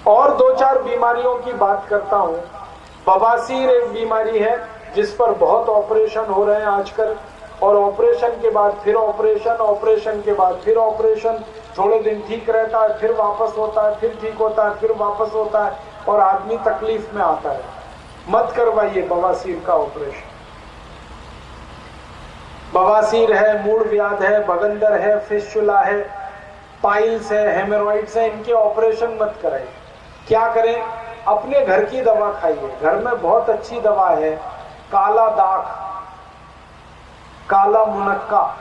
और दो चार बीमारियों की बात करता हूं। बवासीर एक बीमारी है जिस पर बहुत ऑपरेशन हो रहे हैं आजकल, और ऑपरेशन के बाद फिर ऑपरेशन, ऑपरेशन के बाद फिर ऑपरेशन, थोड़े दिन ठीक रहता है, फिर वापस होता है, फिर ठीक होता है, फिर वापस होता है, और आदमी तकलीफ में आता है। मत करवाइए बवासीर का ऑपरेशन। बवासीर है, मूड व्याध है, भगंदर है, फिस्टुला है, पाइल्स है, हेमोरॉइड्स है, इनके ऑपरेशन मत कराइए। क्या करें? अपने घर की दवा खाइए। घर में बहुत अच्छी दवा है, काला दाख, काला मुनक्का,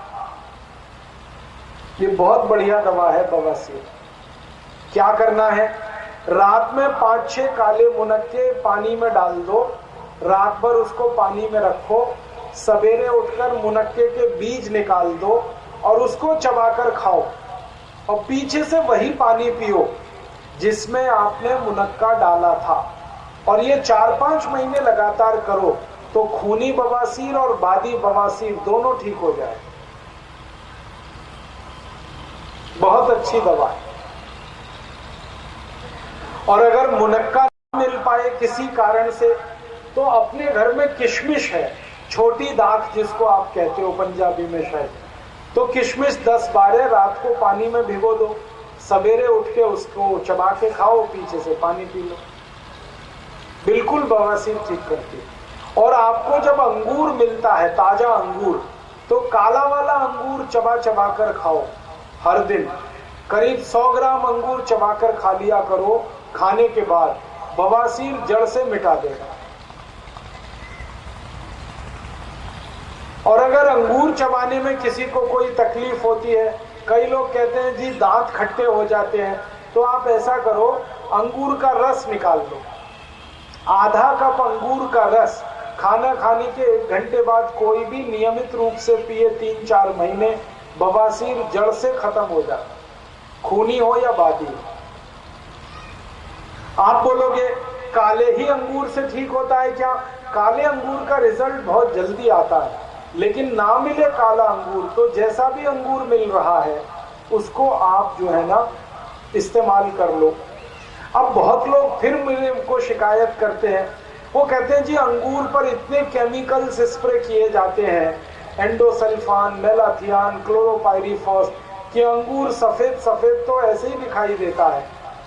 ये बहुत बढ़िया दवा है बवासीर। क्या करना है? रात में 5-6 काले मुनक्के पानी में डाल दो, रात भर उसको पानी में रखो, सवेरे उठकर मुनक्के के बीज निकाल दो और उसको चबाकर खाओ, और पीछे से वही पानी पियो जिसमें आपने मुनक्का डाला था। और ये 4-5 महीने लगातार करो तो खूनी बवासीर और बादी बवासीर दोनों ठीक हो जाए। बहुत अच्छी दवा है। और अगर मुनक्का न मिल पाए किसी कारण से, तो अपने घर में किशमिश है, छोटी दाख जिसको आप कहते हो पंजाबी में शायद, तो किशमिश 10-12 रात को पानी में भिगो दो, सवेरे उठ के उसको चबा के खाओ, पीछे से पानी पी लो, बिल्कुल बवासीर ठीक करती है। और आपको जब अंगूर मिलता है, ताजा अंगूर, तो काला वाला अंगूर चबा चबा कर खाओ हर दिन। करीब 100 ग्राम अंगूर चबाकर खा लिया करो, खाने के बाद बवासीर जड़ से मिटा देगा। और अगर अंगूर चबाने में किसी को कोई तकलीफ होती है, कई लोग कहते हैं जी दांत खट्टे हो जाते हैं, तो आप ऐसा करो, अंगूर का रस निकाल लो, आधा कप अंगूर का रस खाना खाने के 1 घंटे बाद कोई भी नियमित रूप से पिए 3-4 महीने, बवासीर जड़ से खत्म हो जाता, खूनी हो या बादी हो। आप बोलोगे काले ही अंगूर से ठीक होता है क्या? काले अंगूर का रिजल्ट बहुत जल्दी आता है, लेकिन ना मिले काला अंगूर तो जैसा भी अंगूर मिल रहा है उसको आप जो है ना इस्तेमाल कर लो। अब बहुत लोग फिर मेरे को शिकायत करते हैं, वो कहते हैं जी अंगूर पर इतने केमिकल्स स्प्रे किए जाते हैं, एंडोसल्फान, मेलाथियान, क्लोरोपाइरीफॉस, कि अंगूर सफेद सफेद तो ऐसे ही दिखाई देता है,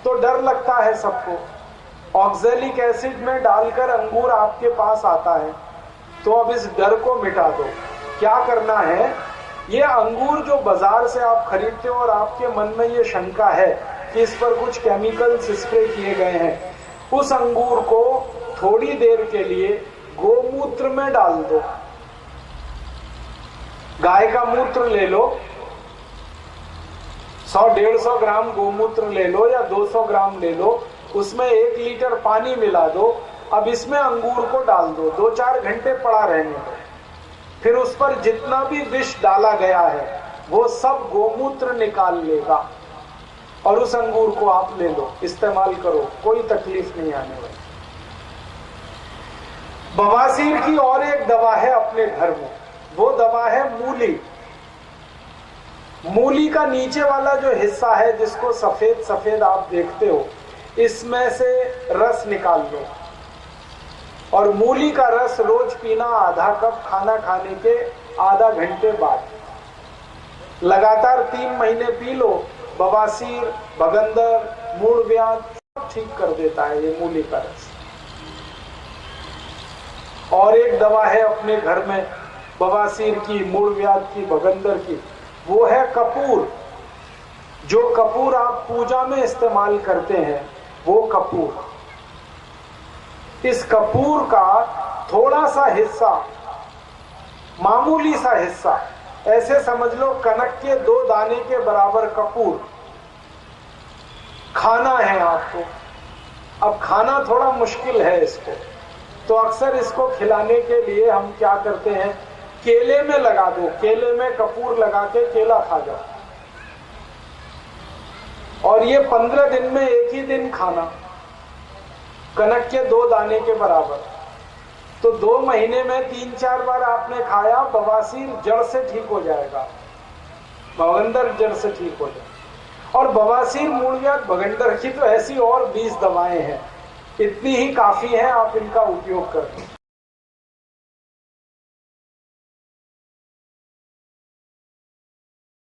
तो डर लगता है सबको। ऑक्सैलिक एसिड में डालकर अंगूर आपके पास आता है, तो अब इस डर को मिटा दो। क्या करना है? ये अंगूर जो बाजार से आप खरीदते हो और आपके मन में ये शंका है कि इस पर कुछ केमिकल्स स्प्रे किए गए हैं, उस अंगूर को थोड़ी देर के लिए गोमूत्र में डाल दो। गाय का मूत्र ले लो, 100-150 ग्राम गोमूत्र ले लो या 200 ग्राम ले लो, उसमें 1 लीटर पानी मिला दो, अब इसमें अंगूर को डाल दो, 2-4 घंटे पड़ा रहने दो। फिर उस पर जितना भी विष डाला गया है वो सब गोमूत्र निकाल लेगा, और उस अंगूर को आप ले लो, इस्तेमाल करो, कोई तकलीफ नहीं आने वाली। बवासीर की और एक दवा है अपने घर में, वो दवा है मूली। मूली का नीचे वाला जो हिस्सा है जिसको सफेद सफेद आप देखते हो, इसमें से रस निकाल लो, और मूली का रस रोज पीना, आधा कप खाना खाने के आधा घंटे बाद। लगातार 3 महीने पी लो, बवासीर, भगंदर, मूड व्याध सब ठीक कर देता है ये मूली का रस। और एक दवा है अपने घर में बवासीर की, मूड व्याध की, भगंदर की, वो है कपूर। जो कपूर आप पूजा में इस्तेमाल करते हैं वो कपूर, इस कपूर का थोड़ा सा हिस्सा, मामूली सा हिस्सा, ऐसे समझ लो कनक के 2 दाने के बराबर कपूर खाना है आपको। अब खाना थोड़ा मुश्किल है इसको, तो अक्सर इसको खिलाने के लिए हम क्या करते हैं, केले में लगा दो, केले में कपूर लगा के केला खा जाओ, और ये 15 दिन में 1 ही दिन खाना, कनक के 2 दाने के बराबर, तो 2 महीने में 3-4 बार आपने खाया, बवासीर जड़ से ठीक हो जाएगा, भगंदर जड़ से ठीक हो जाएगा। और बवासीर, मूलव्याध, भगंडर की तो ऐसी और 20 दवाएं हैं, इतनी ही काफी हैं, आप इनका उपयोग करें।